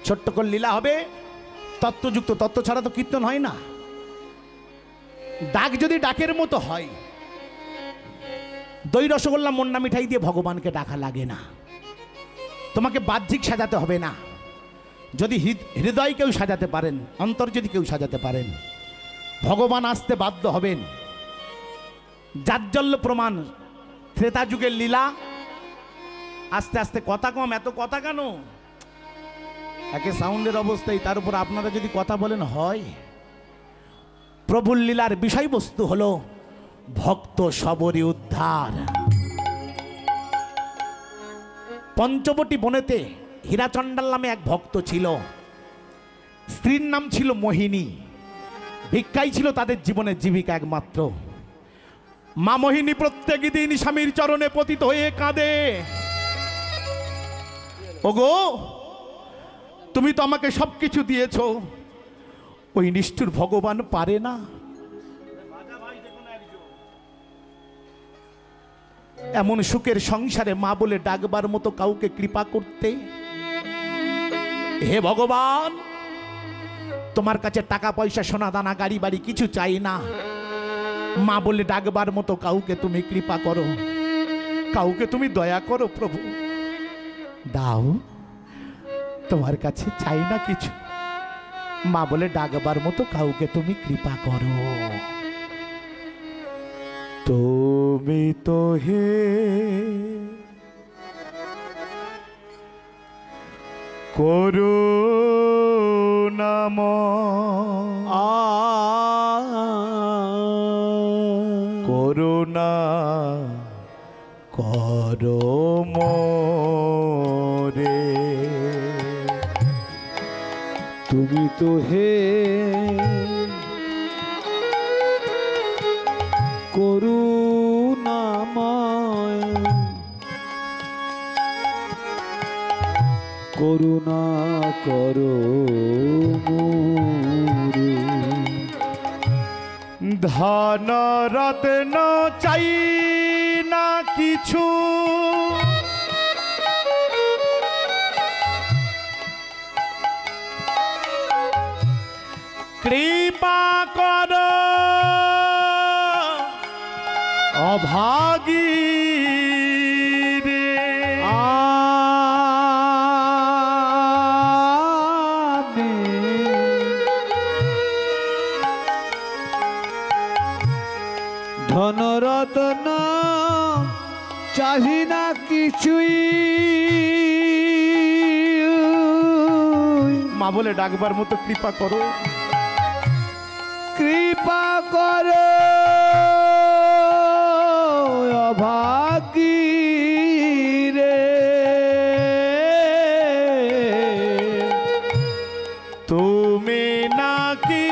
ছোট্ট করে লীলা হবে, তত্ত্বযুক্ত, তত্ত্ব ছাড়া তো কীর্তন হয় না। ডাক যদি ডাকের মতো হয়, দই রসগোল্লা মন্না মিঠাই দিয়ে ভগবানকে ডাকা লাগে না। তোমাকে বাহ্যিক সাজাতে হবে না। যদি হৃদয় কেউ সাজাতে পারেন, অন্তর যদি কেউ সাজাতে পারেন, ভগবান আসতে বাধ্য হবেন। জাজ্জল্য প্রমাণ ত্রেতা যুগের লীলা। আস্তে আস্তে কথা কম, এত কথা কেন? একে সাউন্ডের অবস্থায়, তার উপর আপনারা যদি কথা বলেন হয়। প্রভুর লীলার বিষয়বস্তু হলো ভক্ত সবরই উদ্ধার। পঞ্চবটি বনেতে হীরাচণ্ডাল নামে এক ভক্ত ছিল। স্ত্রীর নাম ছিল মোহিনী। ভিক্ষাই ছিল তাদের জীবনের জীবিকা একমাত্র। মা মোহিনী প্রত্যেক দিন স্বামীর চরণে পতিত হয়ে কাঁদে, ওগো তুমি তো আমাকে সবকিছু দিয়েছো, ওই নিষ্ঠুর ভগবান পারে না? এমন সুখের সংসারে মা বলে ডাকবার মতো কাউকে কৃপা করতে। হে ভগবান, তোমার কাছে টাকা পয়সা সোনা দানা গাড়ি বাড়ি কিছু চাই না, মা বলে ডাকবার মতো কাউকে তুমি কৃপা করো, কাউকে তুমি দয়া করো প্রভু, দাও। তোমার কাছে চাই না কিছু, মা বলে ডাকবার মতো কাউকে তুমি কৃপা করো। তুমি তো হে করুণাময়, করুণা করো মোরে। তুমি তো হে করুণাময়, করুণা করো মোরে। ধন রত্ন চাই না কিছু, কৃপা করো অভাগী রে। ধন রত্ন চাহি না কিছুই, মা বলে ডাকবার মতো কৃপা করো, কৃপা করো অভাগী রে। তুমি নাকি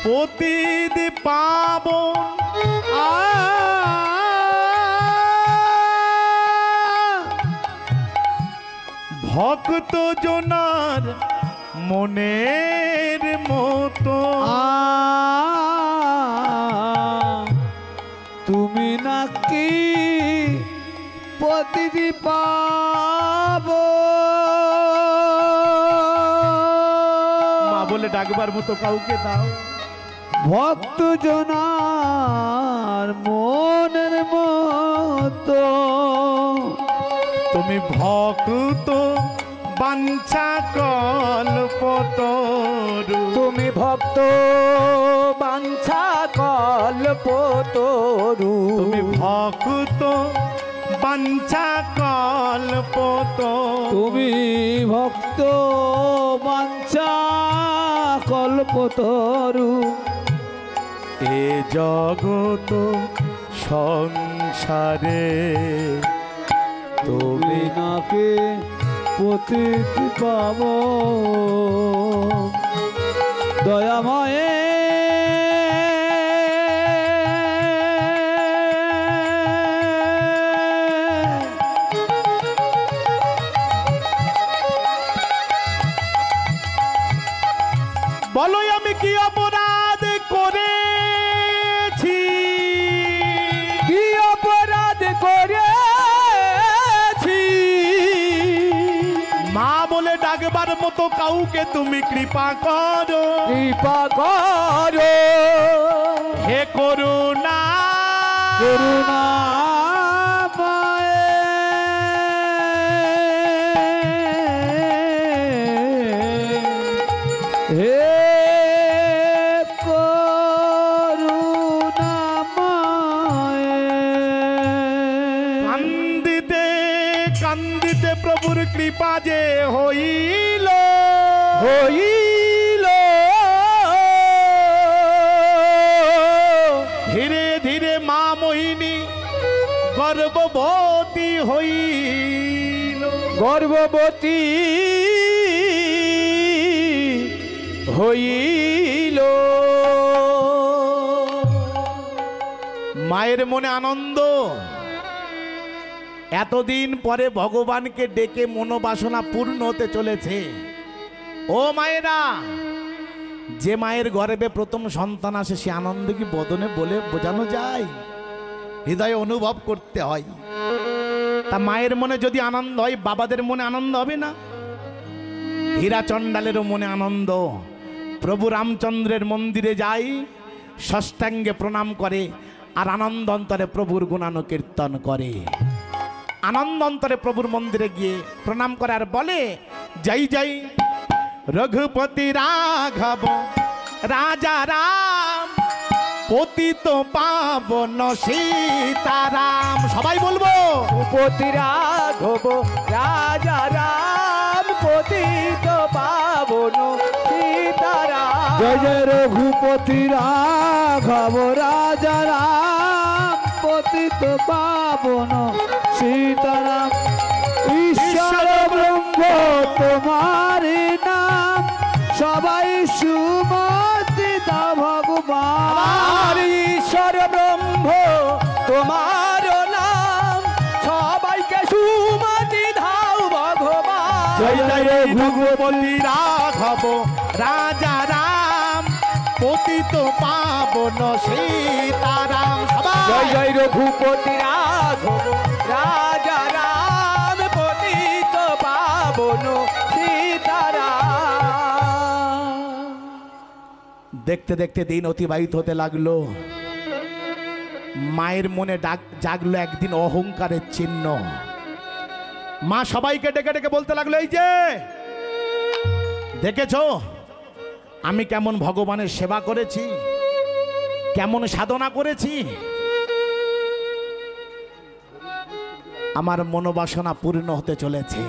প্রতিদিন পাবন, ভক্ত জনার মনের মতো। তুমি নাকি প্রতিদিন পাবো, মা বলে ডাকবার মতো কাউকে দাও, ভক্ত জনার মনের মতো। তুমি ভক্ত বাঞ্ছা কল্পতরু, তুমি ভক্ত বাঞ্ছা কল্পতরু, তুমি ভক্ত বাঞ্ছা কল্পতরু, তুমি ভক্ত বাঞ্ছা কল্পতরু। এ জগত সংসারে তুমি নাকে পতিত পাব দয়াময়ে। বলো আমি কি অপরাধ করেছি, কি অপরাধ করেছি, মা বলে ডাকবার মতো কাউকে তুমি কৃপা করো, কৃপা করো হে করুণা করুণা হে কান্দিতে কান্দিতে প্রভুর কৃপা যে হইল হইল ধীরে ধীরে মা মোহিনী গর্ভবতী হইল, গর্ভবতী হইল। মায়ের মনে আনন্দ, এতদিন পরে ভগবানকে ডেকে মনোবাসনা পূর্ণ হতে চলেছে। ও মায়েরা, যে মায়ের গর্ভে প্রথম সন্তান আসে সে আনন্দ কি বদনে বলে বোঝানো যায়? হৃদয়ে অনুভব করতে হয়। তা মায়ের মনে যদি আনন্দ হয়, বাবাদের মনে আনন্দ হবে না? হীরা চণ্ডালেরও মনে আনন্দ। প্রভু রামচন্দ্রের মন্দিরে যাই, ষষ্ঠাঙ্গে প্রণাম করে আর আনন্দ অন্তরে প্রভুর গুণানুকীর্তন করে। আনন্দ অন্তরে প্রভুর মন্দিরে গিয়ে প্রণাম করে আর বলে, জয় জয় রঘুপতি রাঘব রাজা রাম পতিত পাবন সীতারাম। সবাই বলবো, রঘুপতি রাঘব রাজা রাম পতিত পাবন সীতারাম। জয় জয় রঘুপতি রাঘব রাজা রাম পতিত পাবন সীতারাম। ঈশ্বর ব্রহ্ম তোমার নাম, সবাই সুমতি দাও ভগবান। ঈশ্বর ব্রহ্ম তোমার নাম, সবাইকে সুমতি দাও ভগবান। জয় জয় রঘুপতি রাঘব রাজা রাম পতিত পাবন সীতারাম। জয় জয় রঘুপতি রাঘব রাজা রাম পতিত পাবন সীতারাম। দেখতে দেখতে দিন অতিবাহিত হতে লাগলো। মায়ের মনে জাগলো একদিন অহংকারের চিহ্ন। মা সবাইকে ডেকে ডেকে বলতে লাগলো, এই যে দেখেছো আমি কেমন ভগবানের সেবা করেছি, কেমন সাধনা করেছি, আমার মনোবাসনা পূর্ণ হতে চলেছে।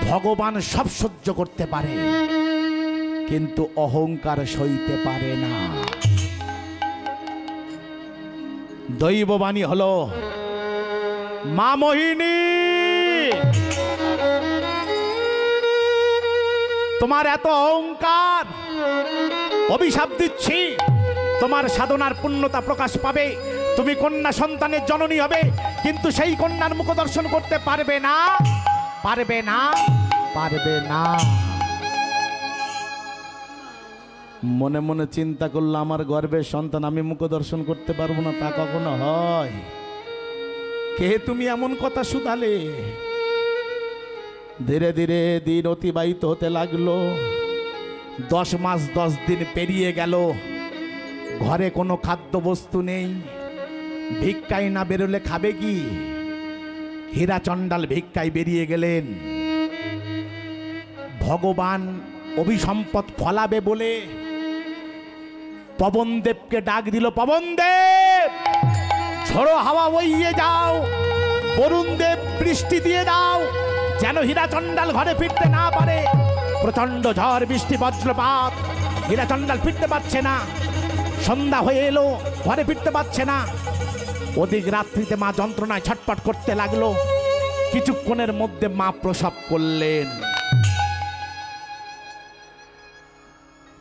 ভগবান সব সহ্য করতে পারে, কিন্তু অহংকার সইতে পারে না। দৈববাণী হলো, মা মোহিনী তোমার এত অহংকার, অভিশাপ দিচ্ছি, তোমার সাধনার পূর্ণতা প্রকাশ পাবে, তুমি কন্যা সন্তানের জননী হবে, কিন্তু সেই কন্যার মুখ দর্শন করতে পারবে না, পারবে না, পারবে না। মনে মনে চিন্তা করলো, আমার গর্ভের সন্তান আমি মুখ দর্শন করতে পারবো না, তা কখনো হয়? কে তুমি এমন কথা শুধালে? ধীরে ধীরে দিন অতিবাহিত হতে লাগলো। 10 মাস 10 দিন পেরিয়ে গেল। ঘরে কোনো খাদ্য বস্তু নেই। ভিক্ষায় না বেরোলে খাবে কি? হীরা চণ্ডাল ভিক্ষায় বেরিয়ে গেলেন। ভগবান অভিসম্পদ ফলাবে বলে পবনদেবকে ডাক দিল, পবনদেব ঝড়ো হাওয়া বইয়ে যাও, বরুণদেব বৃষ্টি দিয়ে দাও, যেন হীরা চণ্ডাল ঘরে ফিরতে না পারে। প্রচন্ড ঝড় বৃষ্টি বজ্রপাত, হীরা চণ্ডাল ফিরতে পারছে না। সন্ধ্যা হয়ে এলো, ঘরে ফিরতে পারছে না। অধিক রাত্রিতে মা যন্ত্রণায় ছটপট করতে লাগলো। কিছুক্ষণের মধ্যে মা প্রসব করলেন।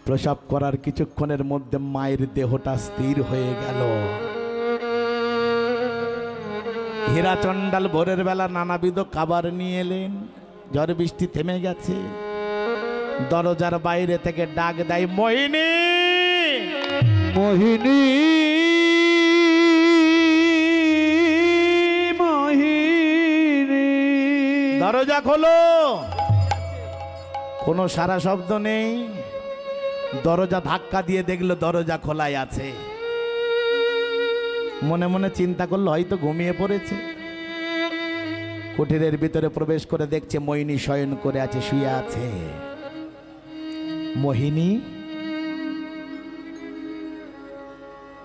প্রসব করার কিছুক্ষণের মধ্যে মায়ের দেহটা স্থির হয়ে গেল। হীরা চণ্ডাল ভোরের বেলা নানাবিধ খাবার নিয়ে এলেন। ঝড় বৃষ্টি থেমে গেছে। দরজার বাইরে থেকে ডাক দেয়, মোহিনী, মোহিনী, মোহিনী, দরজা খোলো। কোনো সারা শব্দ নেই। দরজা ধাক্কা দিয়ে দেখলো দরজা খোলাই আছে। মনে মনে চিন্তা করলো হয়তো ঘুমিয়ে পড়েছে। কুটিরের ভিতরে প্রবেশ করে দেখছে মোহিনী শয়ন করে আছে, শুয়ে আছে। মোহিনী,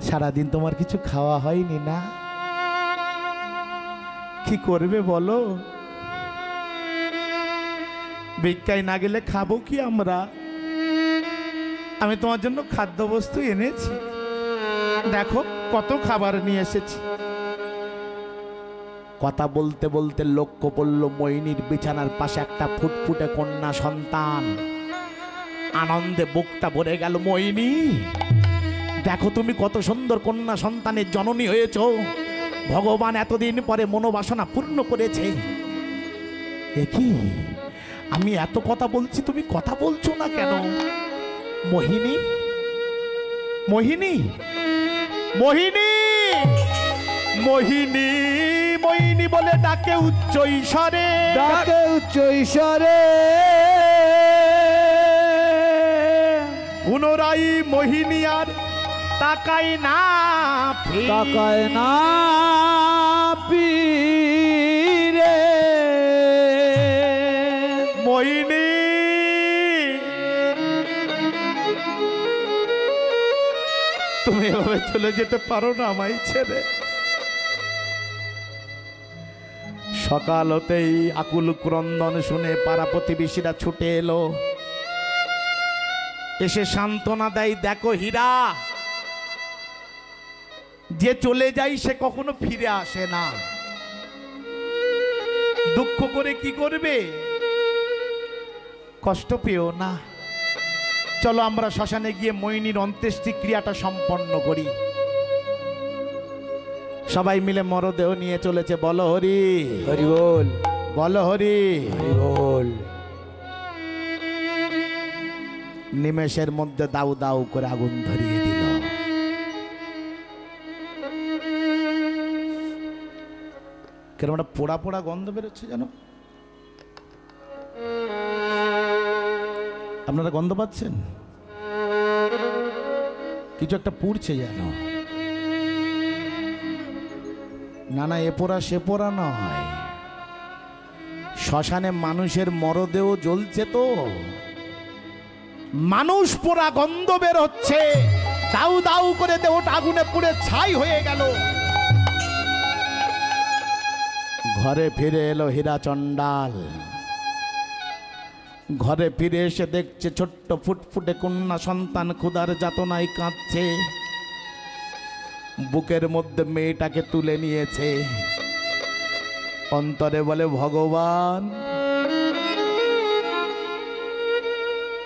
সারাদিন তোমার কিছু খাওয়া হয়নি না? কি করবে বলো? ভিক্ষায় না গেলে খাবো কি আমরা? আমি তোমার জন্য খাদ্যবস্তু এনেছি, দেখো কত খাবার নিয়ে এসেছি। কথা বলতে বলতে লক্ষ্য পড়ল মোহিনীর বিছানার পাশে একটা ফুটফুটে কন্যা সন্তান। আনন্দে বুকটা ভরে গেল। মোহিনী, দেখো তুমি কত সুন্দর কন্যা সন্তানের জননী হয়েছ। ভগবান এতদিন পরে মনোবাসনা পূর্ণ করেছে। এ কি, আমি এত কথা বলছি তুমি কথা বলছো না কেন? মোহিনী, মোহিনী, মোহিনী, মোহিনী, মোহিনী বলে ডাকে উচ্চ ঈশ্বরে, ডাকে উচ্চ ঈশ্বরে। পুনরায় মোহিনী আর তাকায় না, তাকায় না ফিরে। মোহিনী, তুমি এভাবে চলে যেতে পারো না আমায় ছেড়ে। সকাল হতেই আকুল ক্রন্দন শুনে পাড়া প্রতিবেশীরা ছুটে এলো, এসে সান্ত্বনা দেয়। দেখো হীরা, যে চলে যায় সে কখনো ফিরে আসে না। দুঃখ করে কি করবে? কষ্ট পেও না, চলো আমরা শ্মশানে গিয়ে মোহিনীর অন্ত্যেষ্টি ক্রিয়াটা সম্পন্ন করি। সবাই মিলে মরদেহ নিয়ে চলেছে। বলো হরি হরি বল, বলো হরি হরি বল। নিমেষের মধ্যে দাউ দাউ করে আগুন ধরিয়ে দিল। কেরম একটা পোড়া পোড়া গন্ধ বেরোচ্ছে যেন, আপনারা গন্ধ পাচ্ছেন? কিছু একটা পুড়ছে যেন। না না, এ পোড়া সে পোড়া নয়, শ্মশানে মানুষের মরদেহ জ্বলছে তো, মানুষ পোড়া গন্ধ বের হচ্ছে। দাউ দাউ করে দেহটা আগুনে পুড়ে ছাই হয়ে গেল। ঘরে ফিরে এলো হীরা চণ্ডাল। ঘরে ফিরে এসে দেখছে ছোট্ট ফুটফুটে কন্যা সন্তান ক্ষুধার যাতনায় কাঁদছে। বুকের মধ্যে মেয়েটাকে তুলে নিয়েছে। অন্তরে বলে, ভগবান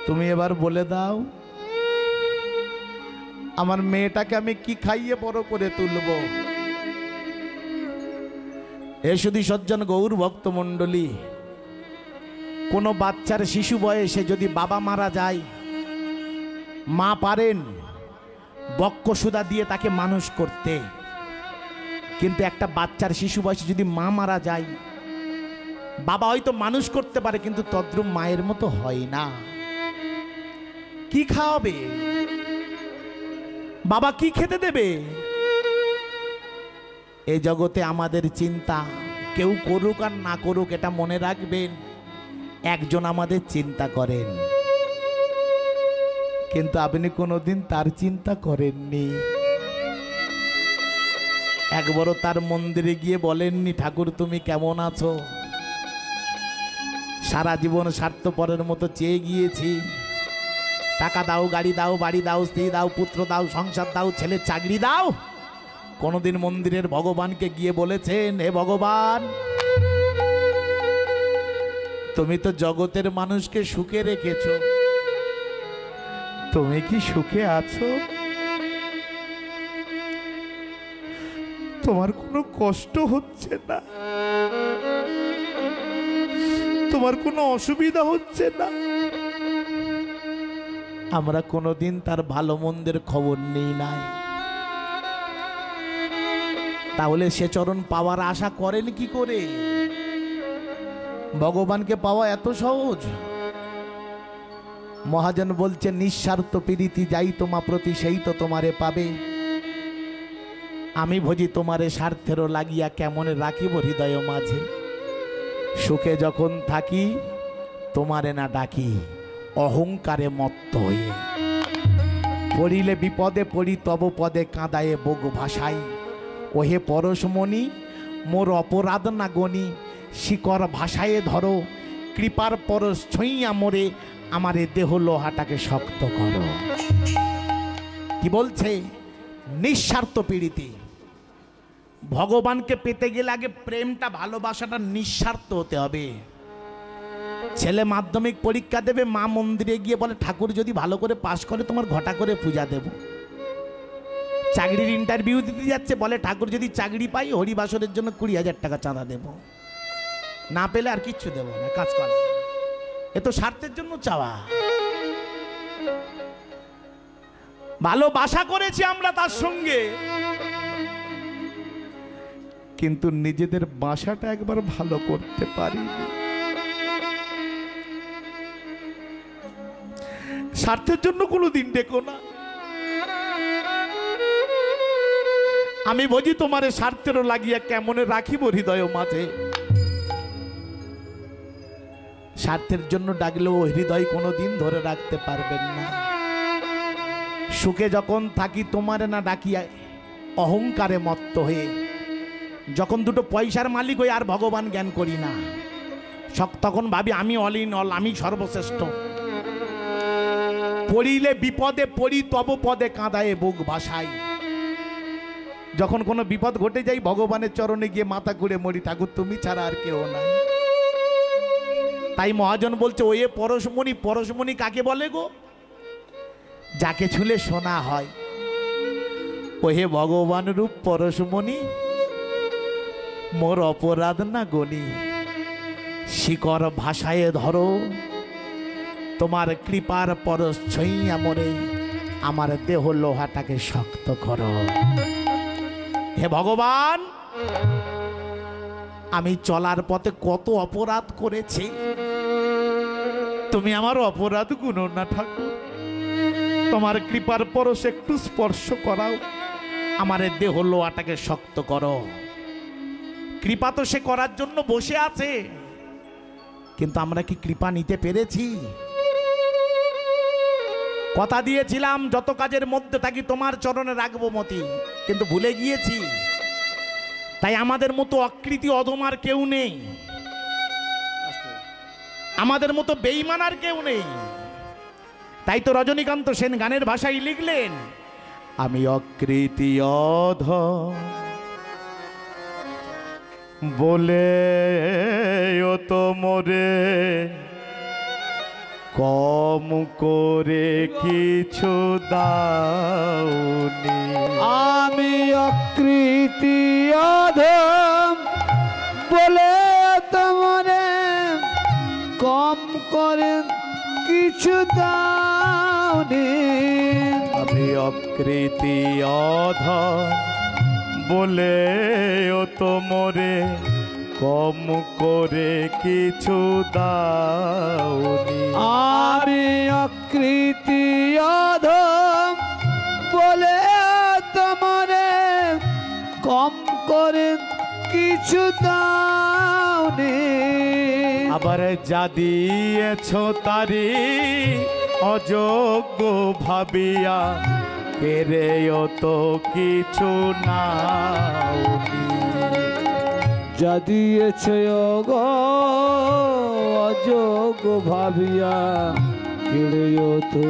তুমি এবার বলে দাও আমার মেয়েটাকে আমি কি খাইয়ে বড় করে তুলব। এ শুধু সজ্জন গৌর ভক্ত মণ্ডলী, কোনো বাচ্চার শিশু বয়সে যদি বাবা মারা যায়, মা পারেন বক্ষসুধা দিয়ে তাকে মানুষ করতে, কিন্তু একটা বাচ্চার শিশু বয়সে যদি মা মারা যায়, বাবা হয়তো মানুষ করতে পারে কিন্তু তদ্রূপ মায়ের মতো হয় না। কি খাওয়াবে বাবা, কি খেতে দেবে? এই জগতে আমাদের চিন্তা, কেউ করুক আর না করুক, এটা মনে রাখবেন, একজন আমাদের চিন্তা করেন, কিন্তু আপনি কোনোদিন তার চিন্তা করেননি। একবারও তার মন্দিরে গিয়ে বলেননি, ঠাকুর তুমি কেমন আছো? সারা জীবন স্বার্থপরের মতো চেয়ে গিয়েছি, টাকা দাও, গাড়ি দাও, বাড়ি দাও, স্ত্রী দাও, পুত্র দাও, সংসার দাও, ছেলের চাকরি দাও। কোনোদিন মন্দিরের ভগবানকে গিয়ে বলেছেন, হে ভগবান তুমি তো জগতের মানুষকে সুখে রেখেছ, তুমি কি সুখে আছো? তোমার কোনো কষ্ট হচ্ছে না? তোমার কোনো অসুবিধা হচ্ছে না? আমরা কোনোদিন তার ভালো মন্দের খবর নেই নাই, তাহলে সে চরণ পাওয়ার আশা করেন কি করে? ভগবানকে পাওয়া এত সহজ? মহাজন বলছে নিঃস্বার্থ প্রীতি যাই তোমা প্রতি সেই তো তোমারে পাবে। আমি ভজি তোমারে স্বার্থেরও লাগিয়া কেমন রাখিব হৃদয় মাঝে। সুখে যখন থাকি তোমারে না ডাকি অহংকারে মত্ত হয়ে। পড়িলে বিপদে পড়ি তব পদে কাঁদায়ে বোগ ভাষাই। ওহে পরশমণি মোর অপরাধ না গণি, শিকর ভাষায় ধরো কৃপার পরশ ছইয়া মোরে, আমারে দেহ লোহাটাকে শক্ত করো। কি বলছে? নিঃস্বার্থ প্রীতি। ভগবানকে পেতে গেলে আগে প্রেমটা ভালোবাসাটা নিঃস্বার্থ হতে হবে। ছেলে মাধ্যমিক পরীক্ষা দেবে, মা মন্দিরে গিয়ে বলে ঠাকুর যদি ভালো করে পাশ করে তোমার ঘটা করে পূজা দেব। চাকরির ইন্টারভিউ দিতে যাচ্ছে, বলে ঠাকুর যদি চাকরি পাই হরিবাসরের জন্য 20,000 টাকা চাঁদা দেব, না পেলে আর কিচ্ছু দেব না, কাজ কর। এ তো স্বার্থের জন্য চাওয়া। ভালোবাসা করেছি আমরা তার সঙ্গে, কিন্তু নিজেদের বাসাটা একবার ভালো করতে পারিনি। স্বার্থের জন্য কোনোদিন ডেকো না। আমি বুঝি তোমারে স্বার্থেরও লাগিয়া কেমনে রাখিব হৃদয় মাঝে। স্বার্থের জন্য ডাকলেও হৃদয় কোনোদিন ধরে রাখতে পারবেন না। সুখে যখন থাকি তোমারে না ডাকিয়া অহংকারে মত্ত হয়ে, যখন দুটো পয়সার মালিক হই আর ভগবান জ্ঞান করি না, তখন ভাবি আমি অল ইন অল, আমি সর্বশ্রেষ্ঠ। পড়িলে বিপদে পড়ি তব পদে কাঁদায়ে বুক ভাষাই। যখন কোনো বিপদ ঘটে যাই ভগবানের চরণে গিয়ে মাথা ঘুরে মরি, ঠাকুর তুমি ছাড়া আর কেউ নাই। তাই মহাজন বলছে ওয়ে পরশমণি। পরশমণি কাকে বলে গো? যাকে ছুলে সোনা হয়। ওহে ভগবান রূপ পরশমণি মোর অপরাধ না গনি, শিকর ভাষায় ধরো তোমার কৃপার পরশ ছইয়া মোরে, আমার দেহ লোহাটাকে শক্ত করো। হে ভগবান, আমি চলার পথে কত অপরাধ করেছি, তুমি আমার অপরাধ গুনো না ঠাকুর। তোমার কৃপার পরশ একটু স্পর্শ করাও, আমার দেহ লোহাটাকে শক্ত করো। কৃপা তো সে করার জন্য বসে আছে, কিন্তু আমরা কি কৃপা নিতে পেরেছি? কথা দিয়েছিলাম যত কাজের মধ্যে থাকি তোমার চরণে রাখবো মতি, কিন্তু ভুলে গিয়েছি। তাই আমাদের মতো অকৃতি অধমার কেউ নেই, আমাদের মতো বেঈমান আর কেউ নেই। তাই তো রজনীকান্ত সেন গানের ভাষায় লিখলেন, আমি অকৃতি অধম বলে ও তো মোরে কম করে কিছু দাওনি। আমি অকৃতি অধম বলে তোমারে কম করে কিছু দাওনি। আমি অকৃতি অধম বলে ও তো মোরে কম করে কিছু দাওনি। আমি অকৃতি অধম বলে তোমারে কম করে কিছু দাওনি। আবার যা দিয়েছ তারি অযোগ্য ভাবিয়া কেড়েও তো কিছু নাওনি। যা দিয়েছে গো অযোগ্য ভাবিয়া কেড়েও তো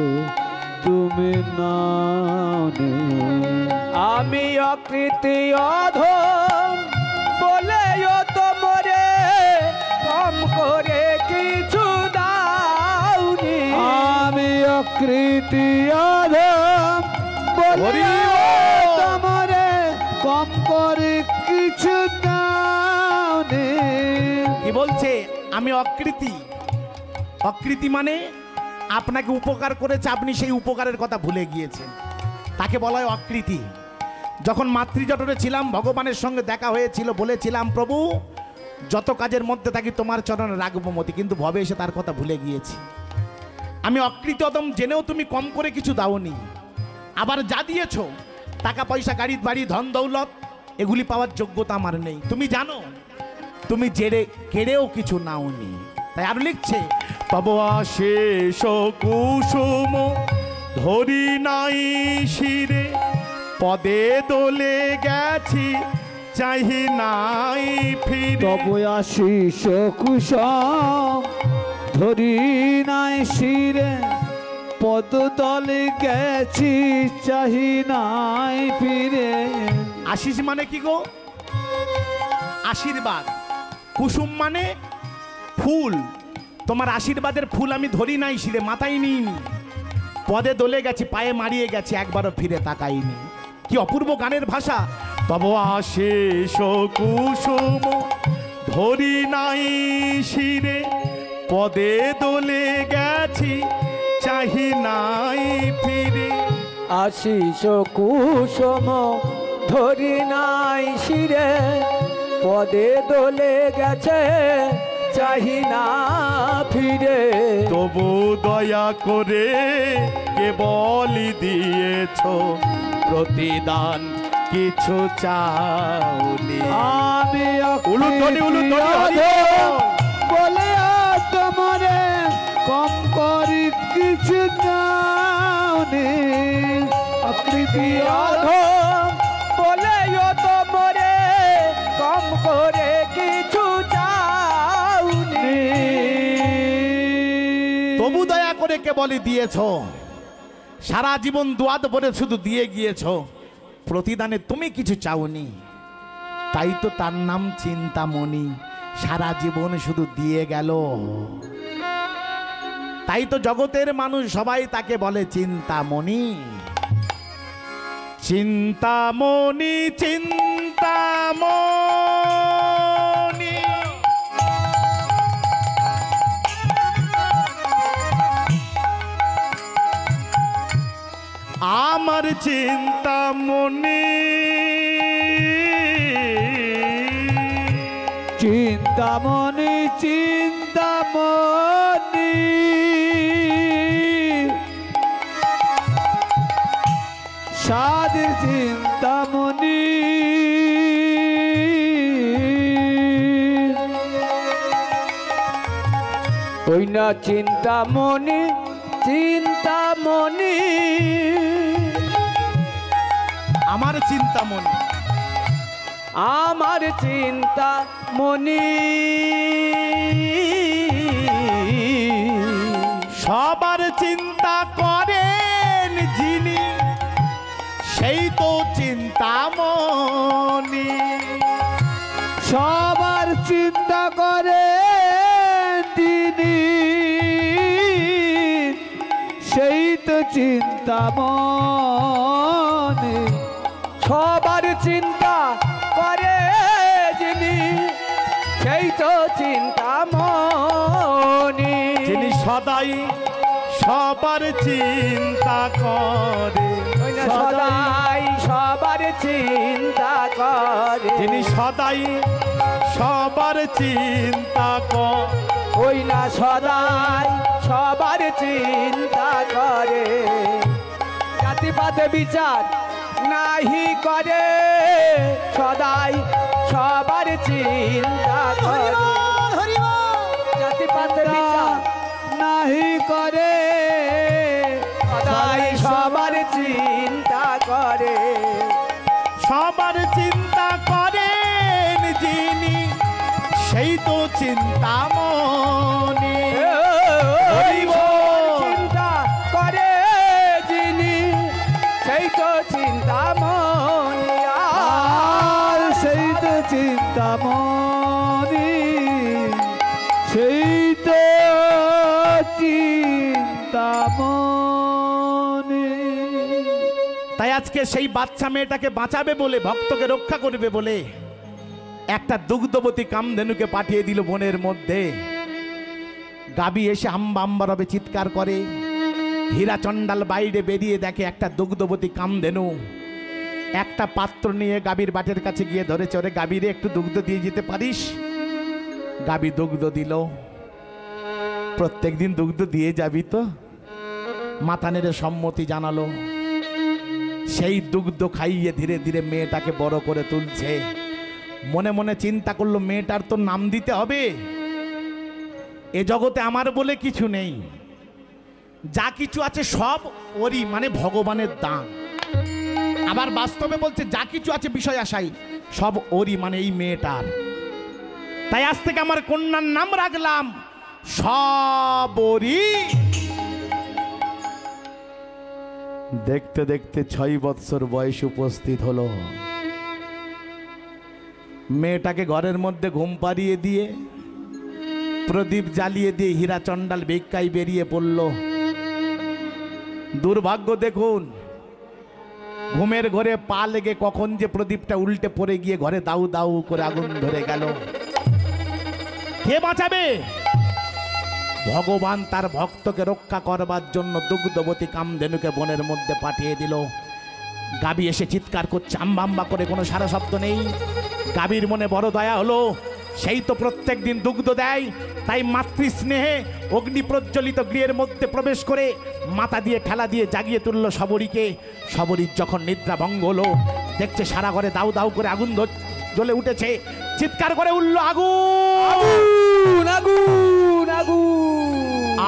তুমি নাওনি। আমি অকৃতি অধম বলেও তোমরে কম করে কিছু দাওনি। আমি অকৃতি অধম বলেও তোমারে কম করে কিছু দাওনি। কি বলছে? আমি অকৃতি। অকৃতি মানে আপনাকে উপকার করেছে, আপনি সেই উপকারের কথা ভুলে গিয়েছেন, তাকে বলা হয় অকৃতি। যখন মাতৃজঠরে ছিলাম ভগবানের সঙ্গে দেখা হয়েছিল, বলেছিলাম প্রভু যত কাজের মধ্যে থাকি তোমার চরণে রাখবো মতি, কিন্তু ভবে এসে তার কথা ভুলে গিয়েছি। আমি অকৃতদম জেনেও তুমি কম করে কিছু দাওনি। আবার যা দিয়েছো টাকা পয়সা গাড়ি বাড়ি ধন দৌলত এগুলি পাওয়ার যোগ্যতা আমার নেই। তুমি জানো তুমি জেরে কেড়েও কিছু নাওনি। তাই আর লিখছে তব আশেষ কুসুম ধরি নাই শিরে পদে দোলে গেছি চাহি নাই ফিরে। তব আশিস কুসুম ধরি নাই শিরে পদতলে গেছি চাহি নাই ফিরে। আশিস মানে কি গো? আশীর্বাদ। কুসুম মানে ফুল। তোমার আশীর্বাদের ফুল আমি ধরি নাই শিরে, মাথায় নিইনি। পদে দোলে গেছি, পায়ে মারিয়ে গেছি, একবারও ফিরে তাকাইনি। কি অপূর্ব গানের ভাষা। তব আশেষ কুসুম ধরি নাই শিরে পদে দোলে গেছি চাহি নাই ফিরে। আশিস কুসুম ধরি নাই শিরে পদে দোলে গেছে চাহি না ফিরে। তবু দয়া করে কেবলই দিয়েছ প্রতিদান কিছু চাওনি। আমি উলুধ্বনি, উলুধ্বনি, হরি অকৃতি বল। বলে তোমারে কম করি কিছু দাওনি। অকৃতি অধম বলে তোমরে কম করে কিছু চাওনি। তবু দয়া করে কেবলই দিয়েছ, সারা জীবন দুয়াদ ভরে শুধু দিয়ে গিয়েছ, প্রতিদানে তুমি কিছু চাওনি। তাই তো তার নাম চিন্তামণি, সারা জীবন শুধু দিয়ে গেল। তাই তো জগতের মানুষ সবাই তাকে বলে চিন্তামণি। চিন্তামণি চিন্তামণি আমার চিন্তামণি। চিন্তামণি চিন্তামণি সাধে চিন্তামণি। ওই না চিন্তামণি চিন্তামণি আমার চিন্তামণি। আমার চিন্তা মনি। সবার চিন্তা করেন যিনি সেই তো চিন্তামণি। সবার চিন্তা করে তিনি সেই তো চিন্তামণি। সবার চিন্তা করে যিনি সেই তো চিন্তামণি। যিনি সদাই সবার চিন্তা করে, ওই না সদাই সবার চিন্তা করে। যিনি সদাই সবার চিন্তা করে, ওই না সদাই সবার চিন্তা করে। জাতিপাতে বিচার নাহি করে সদাই সবার চিন্তা করে। জাতিপাতে বিচার নাহি করে সদাই সবার চিন্তা করে। সবার চিন্তা করেন যিনি সেই তো চিন্তামণি। হরি বল। চিন্তা করে যিনি সেই তো চিন্তামণি। আর সেই তো চিন্তামণি সেই তো চিন্তামণি। তাই আজকে সেই বাচ্চা মেয়েটাকে বাঁচাবে বলে, ভক্তকে রক্ষা করবে বলে একটা দুগ্ধবতী কামধেনুকে পাঠিয়ে দিল বনের মধ্যে। গাবি এসে আম্বা আম্বা রবে চিৎকার করে। হীরা চণ্ডাল বাইরে বেরিয়ে দেখে একটা দুগ্ধবতী কামধেনু একটা পাত্র নিয়ে গাবির বাটের কাছে গিয়ে ধরেছে। ওরে গাবিরে একটু দুগ্ধ দিয়ে যেতে পারিস? গাবি দুগ্ধ দিল। প্রত্যেক দিন দুগ্ধ দিয়ে যাবি তো? মাথা নেড়ে সম্মতি জানালো। সেই দুগ্ধ খাইয়ে ধীরে ধীরে মেয়েটাকে বড় করে তুলছে। মনে মনে চিন্তা করলো মেয়েটার তো নাম দিতে হবে, এ জগতে আমার বলে কিছু নেই, যা কিছু আছে সব ওরই, মানে ভগবানের দান। আবার বাস্তবে বলছে যা কিছু আছে বিষয় আশাই সব ওরই, মানে এই মেয়েটার। তাই আজ থেকে আমার কন্যার নাম রাখলাম সবরি। দেখতে দেখতে 6 বৎসর বয়স উপস্থিত হলো। মেয়েটাকে ঘরের মধ্যে ঘুম পাড়িয়ে দিয়ে প্রদীপ জ্বালিয়ে দিয়ে হীরা চণ্ডাল ভিক্ষায় বেরিয়ে পড়ল। দুর্ভাগ্য দেখুন, ঘুমের ঘরে পা লেগে কখন যে প্রদীপটা উল্টে পড়ে গিয়ে ঘরে দাউ দাউ করে আগুন ধরে গেল। কে বাঁচাবে? ভগবান তার ভক্তকে রক্ষা করবার জন্য দুগ্ধবতী কামধেনুকে বনের মধ্যে পাঠিয়ে দিল। গাবি এসে চিৎকার করছে, আম্বা আম্বা করে, কোনো সারা শব্দ নেই। গাবির মনে বড় দয়া হলো, সেই তো প্রত্যেক দিন দুগ্ধ দেয়, তাই মাতৃস্নেহে অগ্নি প্রজ্বলিত গৃহের মধ্যে প্রবেশ করে মাথা দিয়ে ঠেলা দিয়ে জাগিয়ে তুলল সবরীকে। সবরীর যখন নিদ্রা ভঙ্গ হলো, দেখছে সারা ঘরে দাউ দাউ করে আগুন জ্বলে উঠেছে। চিৎকার করে উঠল, আগুন আগুন আগুন,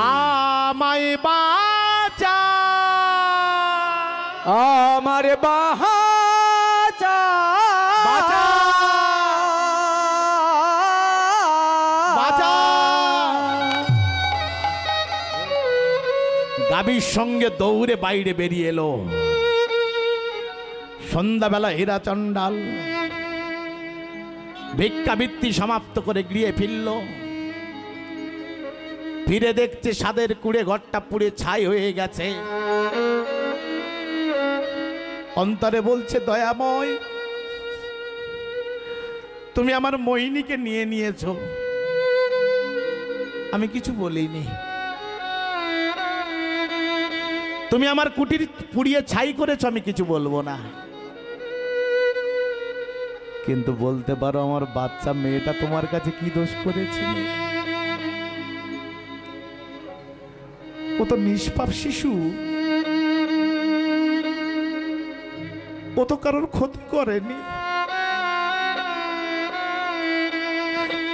আমায় বাঁচা, আমার বাঁচা বাঁচা, বাঁচা। গাভীর সঙ্গে দৌড়ে বাইরে বেরিয়ে এলো। সন্ধ্যাবেলা হীরা চণ্ডাল ভিক্ষাবৃত্তি সমাপ্ত করে গৃহে ফিরল। ফিরে দেখছে সাদের কুড়ে ঘরটা পুড়ে ছাই হয়ে গেছে। অন্তরে বলছে, দয়াময়, তুমি আমার মোহিনীকে নিয়ে নিয়েছো, আমি কিছু বলিনি। তুমি আমার কুটির পুড়িয়ে ছাই করেছো, আমি কিছু বলবো না। কিন্তু বলতে পারো আমার বাচ্চা মেয়েটা তোমার কাছে কি দোষ করেছে? ও তো নিষ্পাপ শিশু, ও তো কারোর ক্ষতি করেনি,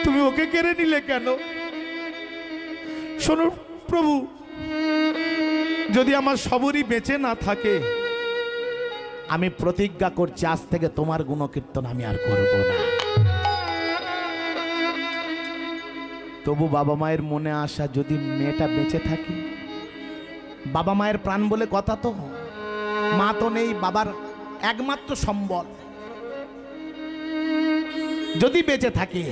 তুমি ওকে কেড়ে নিলে কেন? শোনো প্রভু, যদি আমার সবরই বেঁচে না থাকে, আমি প্রতিজ্ঞা করছি আজ থেকে তোমার গুণকীর্তন আমি আর করব না। তবু বাবা মায়ের মনে আসা, যদি মেয়েটা বেঁচে থাকে, বাবা মায়ের প্রাণ বলে কথা, তো মা তো নেই, বাবার একমাত্র সম্বল, যদি বেঁচে থাকে,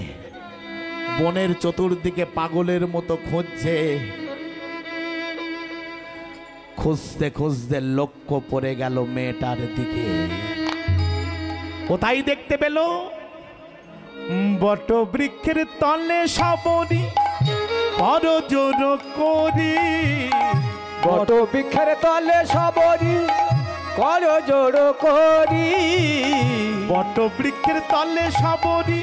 বনের চতুর্দিকে পাগলের মতো খুঁজছে। খুঁজতে খুঁজতে লক্ষ্য পড়ে গেল মেয়েটার দিকে। কোথায় দেখতে পেল? বট বৃক্ষের তলে সবরী করজোড় করি। বট বৃক্ষের তলে সবরী করজোড় করি। বট বৃক্ষের তলে সবরী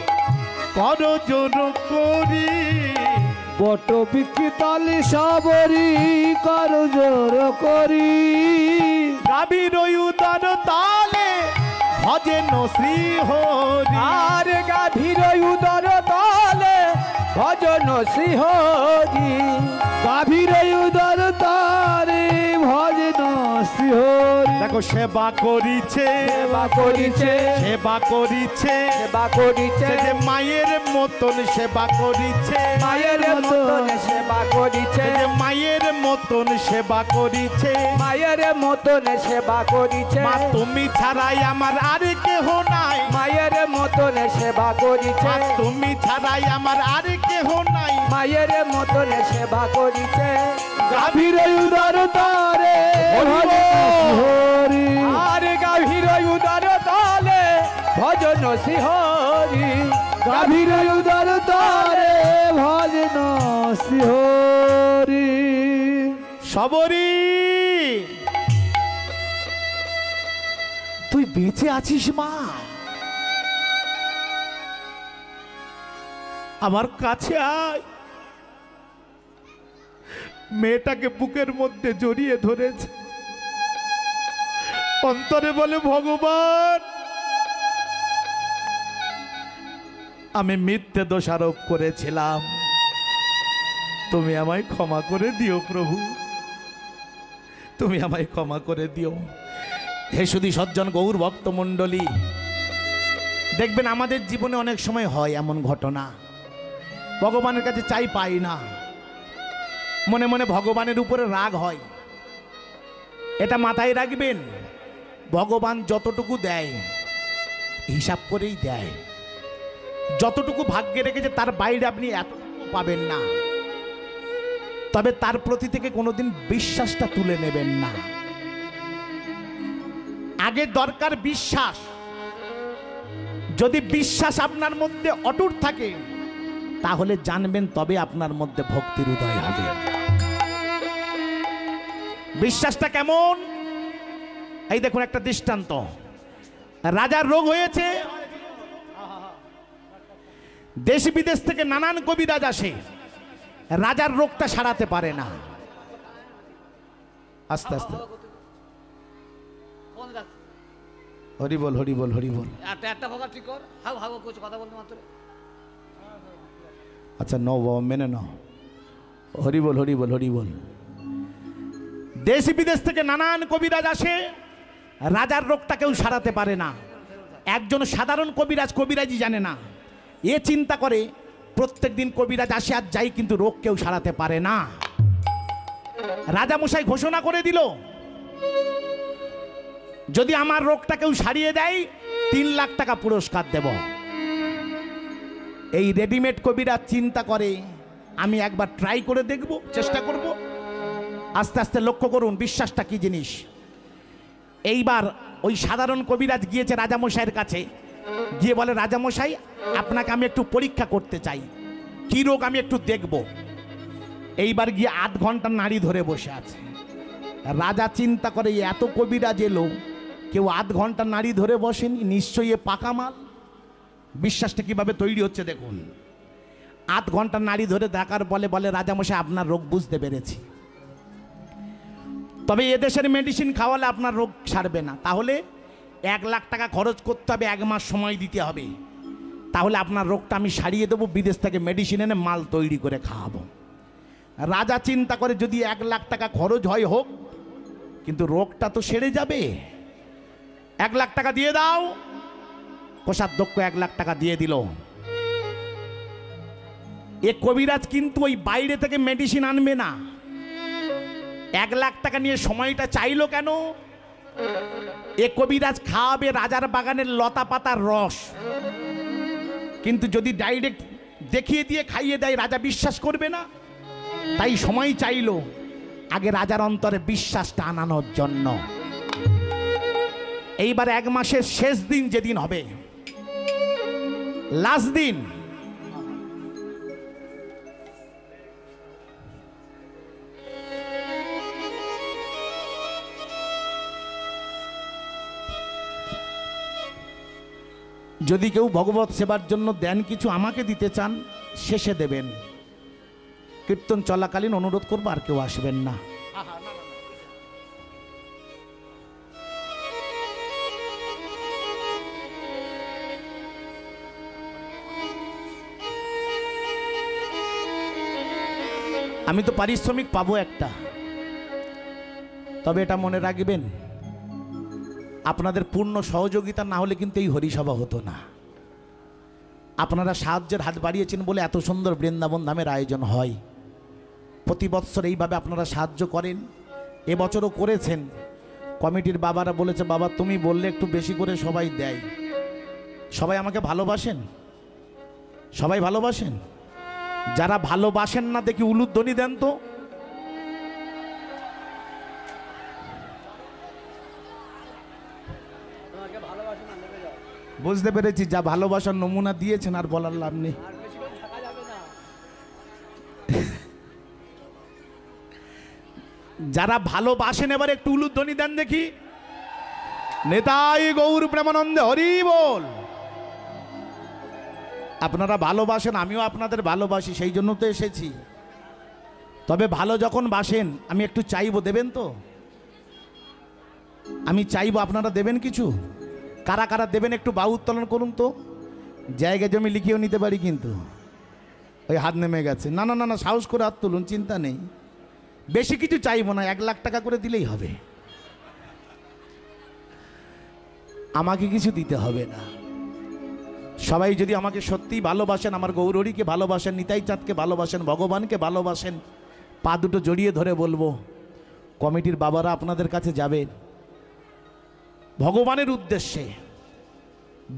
করজোড় করি। বট বিকিতালি সবরি কর জোর করি। গাভীর উদর তালে ভজেন শ্রী হরি। আর গাভীর উদর তলে ভজন শ্রী হরি। গাভীর উদর তারে ভজন শ্রী হরি। দেখো সেবা করিছে, সেবা করিছে, সেবা করিছে, সেবা করিছে, সে যে মায়ের মতন সেবা করিছে, মায়ের মতন সেবা করিছে, সে যে মায়ের মতন সেবা করিছে, মায়ের মতন সেবা করিছে। মা তুমি ছাড়াই আমার আর কেহ নাই, মায়ের মতন সেবা করিছে, মা তুমি ছাড়াই আমার আর কেহ নাই। মায়ের মতন সেবা করিছে। গাভীর উদর তারে ভজন শ্রী হরি। আর গাভীর উদর তলে ভজন শ্রী হরি। গাভীর উদর তারে ভজন শ্রী হরি। সবরী, তুই বেঁচে আছিস মা? আমার কাছে আয়, মেয়েটাকে বুকের মধ্যে জড়িয়ে ধরেছে, অন্তরে বলে ভগবান আমি মিথ্যে দোষারোপ করেছিলাম, তুমি আমায় ক্ষমা করে দিও প্রভু, তুমি আমায় ক্ষমা করে দিও। হে সুধী সজ্জন গৌর ভক্তমণ্ডলী, দেখবেন আমাদের জীবনে অনেক সময় হয় এমন ঘটনা, ভগবানের কাছে চাই পাই না, মনে মনে ভগবানের উপরে রাগ হয়। এটা মাথায় রাখবেন, ভগবান যতটুকু দেয় হিসাব করেই দেয়, যতটুকু ভাগ্যে রেখেছে তার বাইরে আপনি এতটুকু পাবেন না। তবে তার প্রতি থেকে কোনোদিন বিশ্বাসটা তুলে নেবেন না। আগে দরকার বিশ্বাস। যদি বিশ্বাস আপনার মধ্যে অটুট থাকে তাহলে জানবেন তবে আপনার মধ্যে ভক্তির উদয় হবে। বিশ্বাসটা কেমন? এই দেখুন একটা দৃষ্টান্ত, রাজার রোগ হয়েছে, দেশ বিদেশ থেকে নানান কবিরাজ আসে, রাজার রোগটা সারাতে পারে না। আস্তে আস্তে হরি বল হরি বল হরি বল। আচ্ছা নো বাবা, মেনে নাও, হরি বল হরি বল হরি বল। দেশ বিদেশ থেকে নানান কবিরাজ আসে, রাজার রোগটা কেউ সারাতে পারে না। একজন সাধারণ কবিরাজ কবিরাজি জানে না, এ চিন্তা করে প্রত্যেক দিন কবিরাজ আসে আর যাই, কিন্তু রোগ কেউ সারাতে পারে না। রাজামশাই ঘোষণা করে দিল, যদি আমার রোগটা কেউ সারিয়ে দেয় 3 লাখ টাকা পুরস্কার দেব। এই রেডিমেড কবিরাজ চিন্তা করে আমি একবার ট্রাই করে দেখব, চেষ্টা করব। আস্তে আস্তে লক্ষ্য করুন বিশ্বাসটা কি জিনিস। এইবার ওই সাধারণ কবিরাজ গিয়েছে রাজামশাইয়ের কাছে, গিয়ে বলে রাজামশাই আপনাকে আমি একটু পরীক্ষা করতে চাই, কি রোগ আমি একটু দেখব। এইবার গিয়ে 8 ঘন্টা নাড়ি ধরে বসে আছে। রাজা চিন্তা করে এত কবিরাজ এলো, কেউ 8 ঘন্টা নাড়ি ধরে বসেনি, নিশ্চয়ই এ পাকা মাল। বিশ্বাসটা কিভাবে তৈরি হচ্ছে দেখুন। 8 ঘন্টা নাড়ি ধরে দেখার বলে রাজামশাই আপনার রোগ বুঝতে পেরেছি, তবে এদেশের মেডিসিন খাওয়ালে আপনার রোগ সারবে না, তাহলে 1 লাখ টাকা খরচ করতে হবে, 1 মাস সময় দিতে হবে, তাহলে আপনার রোগটা আমি সারিয়ে দেবো, বিদেশ থেকে মেডিসিন এনে মাল তৈরি করে খাওয়াবো। রাজা চিন্তা করে যদি 1 লাখ টাকা খরচ হয় হোক, কিন্তু রোগটা তো সেরে যাবে। 1 লাখ টাকা দিয়ে দাও। কোষাধ্যক্ষ 1 লাখ টাকা দিয়ে দিল। এ কবিরাজ কিন্তু ওই বাইরে থেকে মেডিসিন আনবে না। 1 লাখ টাকা নিয়ে সময়টা চাইলো কেন? এ কবিরাজ খাওয়াবে রাজার বাগানের লতা পাতার রস, কিন্তু যদি ডাইরেক্ট দেখিয়ে দিয়ে খাইয়ে দেয় রাজা বিশ্বাস করবে না, তাই সময় চাইলো আগে রাজার অন্তরে বিশ্বাসটা আনানোর জন্য। এইবার 1 মাসের শেষ দিন যেদিন হবে, লাস্ট দিন, যদি কেউ ভগবত সেবার জন্য দেন কিছু আমাকে দিতে চান শেষে দেবেন, কীর্তন চলাকালীন অনুরোধ করবো আর কেউ আসবেন না। আমি তো পারিশ্রমিক পাবো একটা, তবে এটা মনে রাখবেন আপনাদের পূর্ণ সহযোগিতা না হলে কিন্তু এই হরিসভা হতো না। আপনারা সাহায্যের হাত বাড়িয়েছেন বলে এত সুন্দর বৃন্দাবন ধামের আয়োজন হয়। প্রতি বৎসর এইভাবে আপনারা সাহায্য করেন, এবছরও করেছেন। কমিটির বাবারা বলেছে বাবা তুমি বললে একটু বেশি করে সবাই দেয়। সবাই আমাকে ভালোবাসেন? সবাই ভালোবাসেন? যারা ভালোবাসেন না দেখি উলুধ্বনি দেন তো। বুঝতে পেরেছি, যা ভালোবাসার নমুনা দিয়েছেন আর বলার লাভ নেই। যারা ভালোবাসেন এবার একটু উলুধ্বনি দেন দেখি। নেতাই গৌর প্রেমানন্দে হরি বল। আপনারা ভালোবাসেন, আমিও আপনাদের ভালোবাসি, সেই জন্য তো এসেছি। তবে ভালো যখন বাসেন আমি একটু চাইবো, দেবেন তো? আমি চাইবো, আপনারা দেবেন কিছু? কারা কারা দেবেন একটু বাহু উত্তোলন করুন তো। জায়গা জমি লিখিয়েও নিতে পারি কিন্তু। ওই হাত নেমে গেছে। না না না না, সাহস করে হাত তুলুন, চিন্তা নেই। বেশি কিছু চাইবো না, 1 লাখ টাকা করে দিলেই হবে। আমাকে কিছু দিতে হবে না। সবাই যদি আমাকে সত্যিই ভালোবাসেন, আমার গৌরহরিকে ভালোবাসেন, নিতাই চাঁদকে ভালোবাসেন, ভগবানকে ভালোবাসেন, পা দুটো জড়িয়ে ধরে বলবো, কমিটির বাবারা আপনাদের কাছে যাবেন ভগবানের উদ্দেশ্যে।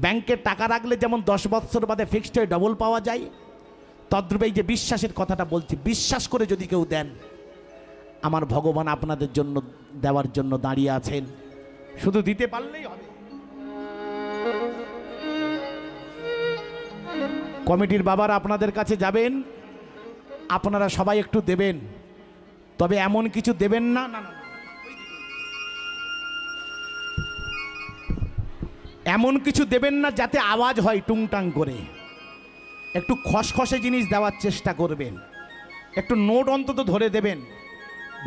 ব্যাংকে টাকা রাখলে যেমন 10 বছর বাদে ফিক্সড হয়ে ডবল পাওয়া যায়, তদ্রূপ এই যে বিশ্বাসের কথাটা বলছি, বিশ্বাস করে যদি কেউ দেন, আমার ভগবান আপনাদের জন্য দেওয়ার জন্য দাঁড়িয়ে আছেন। শুধু দিতে পারলেই হবে। কমিটির বাবারা আপনাদের কাছে যাবেন, আপনারা সবাই একটু দেবেন। তবে এমন কিছু দেবেন না, না না, এমন কিছু দেবেন না যাতে আওয়াজ হয় টুংটাং করে। একটু খসখসে জিনিস দেওয়ার চেষ্টা করবেন। একটু নোট অন্তত ধরে দেবেন,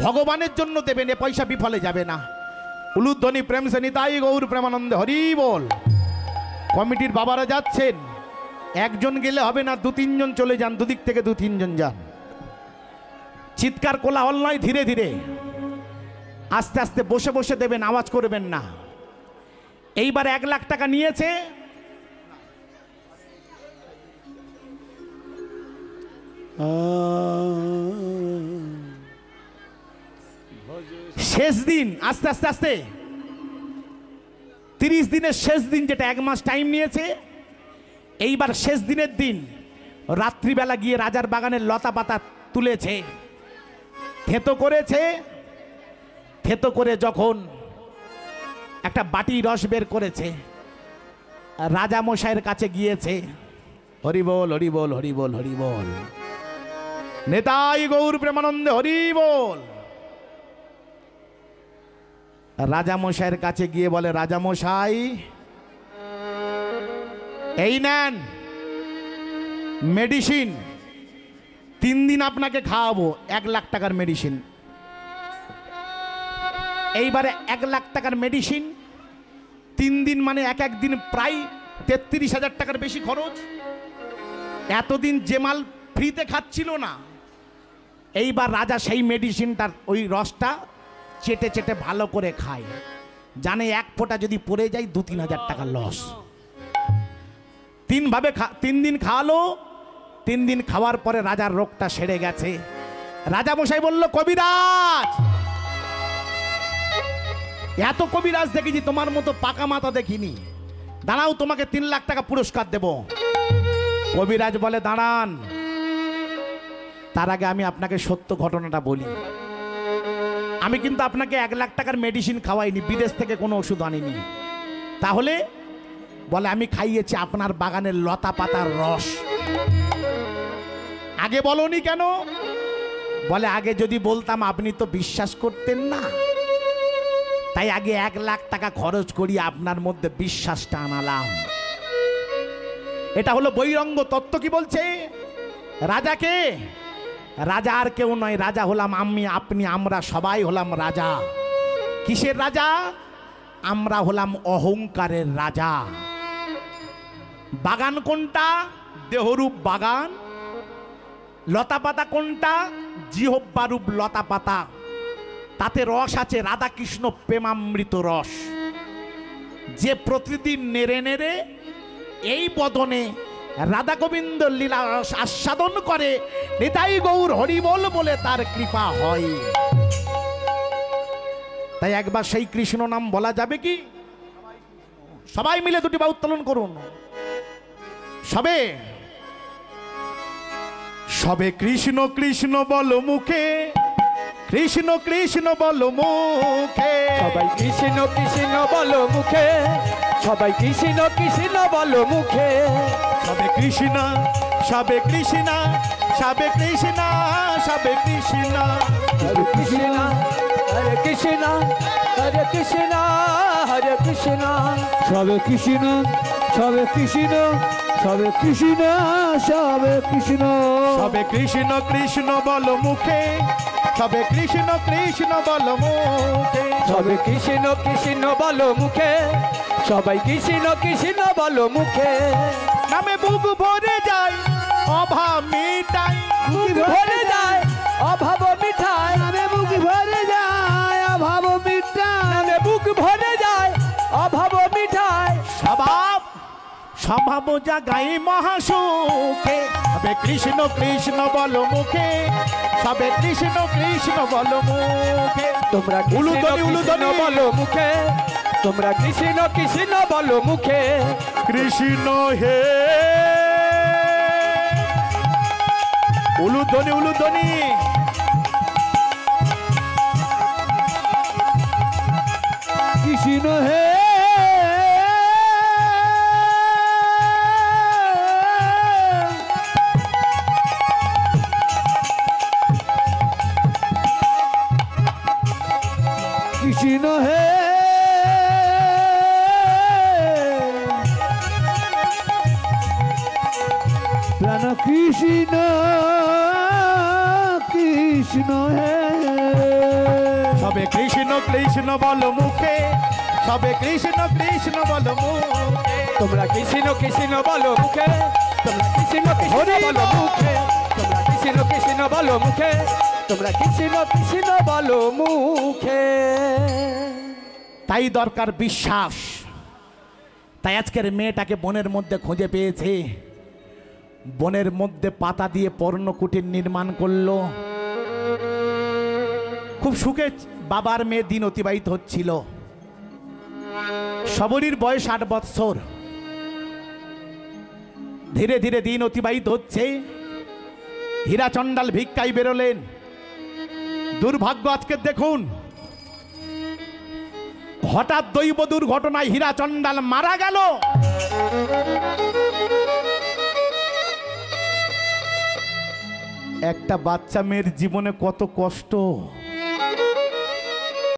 ভগবানের জন্য দেবেন। এ পয়সা বিফলে যাবে না। উলুধ্বনি প্রেম সে নিতাই গৌর প্রেমানন্দে হরি বল। কমিটির বাবারা যাচ্ছেন, একজন গেলে হবে না, 2-3 জন চলে যান, দুদিক থেকে 2-3 জন যান। চিৎকার কোলাহল নয়, ধীরে ধীরে আস্তে আস্তে বসে বসে দেবেন, আওয়াজ করবেন না। এইবার 1 লাখ টাকা নিয়েছে, শেষ দিন, আস্তে আস্তে আস্তে 30 দিনের শেষ দিন, যেটা 1 মাস টাইম নিয়েছে। এইবার শেষ দিনের দিন রাত্রিবেলা গিয়ে রাজার বাগানের লতা পাতা তুলেছে, থেতো করেছে। থেতো করে যখন একটা বাটি রস বের করেছে, রাজা মশাইয়ের কাছে গিয়েছে। হরি বল, হরি বল, হরি বল, হরি বল। নেতাই গৌর প্রেমানন্দে হরি বল। রাজা মশাইয়ের কাছে গিয়ে বলে, রাজা মশাই এই নেন মেডিসিন, 3 দিন আপনাকে খাওয়াবো, 1 লাখ টাকার মেডিসিন। এইবারে 1 লাখ টাকার মেডিসিন 3 দিন, মানে এক দিন প্রায় 33,000 টাকার বেশি খরচ। এতদিন যে মাল ফ্রিতে খাচ্ছিল না, এইবার রাজা সেই মেডিসিনটার ওই রসটা চেটে চেটে ভালো করে খায়। জানে 1 ফোঁটা যদি পড়ে যায় 2-3 হাজার টাকা লস। 3 দিন খাওয়ালো। 3 দিন খাওয়ার পরে রাজার রোগটা সেরে গেছে। রাজা মশাই বলল, কবিরাজ, এত কবিরাজ দেখেছি, তোমার মতো পাকা মাথা দেখিনি, দাঁড়াও তোমাকে 3 লাখ টাকা পুরস্কার দেব। কবিরাজ বলে, দাঁড়ান, তার আগে আমি আপনাকে সত্য ঘটনাটা বলি। আমি কিন্তু আপনাকে 1 লাখ টাকার মেডিসিন খাওয়াইনি, বিদেশ থেকে কোনো ওষুধ আনিনি। তাহলে বলে, আমি খাইয়েছি আপনার বাগানের লতা পাতার রস। আগে বলনি কেন? বলে, আগে যদি বলতাম আপনি তো বিশ্বাস করতেন না, তাই আগে 1 লাখ টাকা খরচ করি আপনার মধ্যে বিশ্বাসটা আনালাম। এটা হলো বৈরঙ্গ তত্ত্ব। কি বলছে? রাজাকে, রাজা আর কেউ নয়, রাজা হলাম আমি, আপনি, আমরা সবাই হলাম রাজা। কিসের রাজা? আমরা হলাম অহংকারের রাজা। বাগান কোনটা? দেহরূপ বাগান। লতা পাতা কোনটা? জিহ্বারূপ লতা পাতা। তাতে রস আছে, রাধা কৃষ্ণ প্রেমামৃত রস, যে প্রতিদিন নেড়ে নেড়ে এই বদনে রাধা গোবিন্দ লীলা রস আস্বাদন করে, নিতাই গৌর হরিবল বলে তার কৃপা হয়। তাই একবার সেই কৃষ্ণ নাম বলা যাবে কি? সবাই মিলে 2টি বাহু উত্তোলন করুন। সবে সবে কৃষ্ণ কৃষ্ণ বল মুখে, কৃষ্ণ কৃষ্ণ বল মুখে। সবাই কৃষ্ণ কৃষ্ণ বলো মুখে, সবাই কৃষ্ণ কৃষ্ণ বলো মুখে। সবে কৃষ্ণ, সবে কৃষ্ণ, সবে কৃষ্ণ, সবে কৃষ্ণ। হরে কৃষ্ণ, হরে কৃষ্ণ, হরে কৃষ্ণ, হরে কৃষ্ণ। সবে কৃষ্ণ, সবে কৃষ্ণ, সবে কৃষ্ণ, সবে কৃষ্ণ। সবে কৃষ্ণ কৃষ্ণ বল মুখে, সবে কৃষ্ণ কৃষ্ণ বল মুখে। সবে কৃষ্ণ কৃষ্ণ বলো মুখে, সবাই কৃষ্ণ কৃষ্ণ বলো মুখে। নামে বুক ভরে যায় অভাব মিটাই, বুক ভরে যায় অভাব মিঠাই, নামে বুক ভরে যায় অভাব মিটাই, নামে বুক ভরে যায় অভাব মিঠাই। স্বভাব স্বভাব জাগাই মহাসুখে, সবে কৃষ্ণ কৃষ্ণ বল মুখে, সবে কৃষ্ণ কৃষ্ণ বল মুখে। তোমরা কৃষ্ণ উলুধ্বনি, কৃষ্ণ উলুধ্বনি। বলো মুখে, তোমরা কৃষ্ণ কৃষ্ণ বলো মুখে। কৃষ্ণ হে, উলুধ্বনি উলুধ্বনি। কৃষ্ণ হে কৃষ্ণ হে প্রাণ কৃষ্ণ কৃষ্ণ হে সবে কৃষ্ণ কৃষ্ণ বল মুখে, সবে কৃষ্ণ কৃষ্ণ বল মুখে। তোমরা কৃষ্ণ কৃষ্ণ বলো মুখে, তোমরা কৃষ্ণ কৃষ্ণ বলো মুখে, তোমরা কৃষ্ণ কৃষ্ণ বলো মুখে, তোমরা কৃষ্ণ কৃষ্ণ বলো মুখে। তাই দরকার বিশ্বাস। তাই আজকের মেয়েটাকে বনের মধ্যে খুঁজে পেয়েছে, বনের মধ্যে পাতা দিয়ে পর্ণকুটির নির্মাণ করলো। খুব সুখে বাবার মেয়ে দিন অতিবাহিত হচ্ছিল। সবরীর বয়স 8 বৎসর। ধীরে ধীরে দিন অতিবাহিত হচ্ছে। হীরা চণ্ডাল ভিক্ষায় বেরোলেন। দুর্ভাগ্য আজকে দেখুন, হঠাৎ দৈব দুর্ঘটনায় হীরা চণ্ডাল মারা গেল। একটা বাচ্চা মেয়ের জীবনে কত কষ্ট।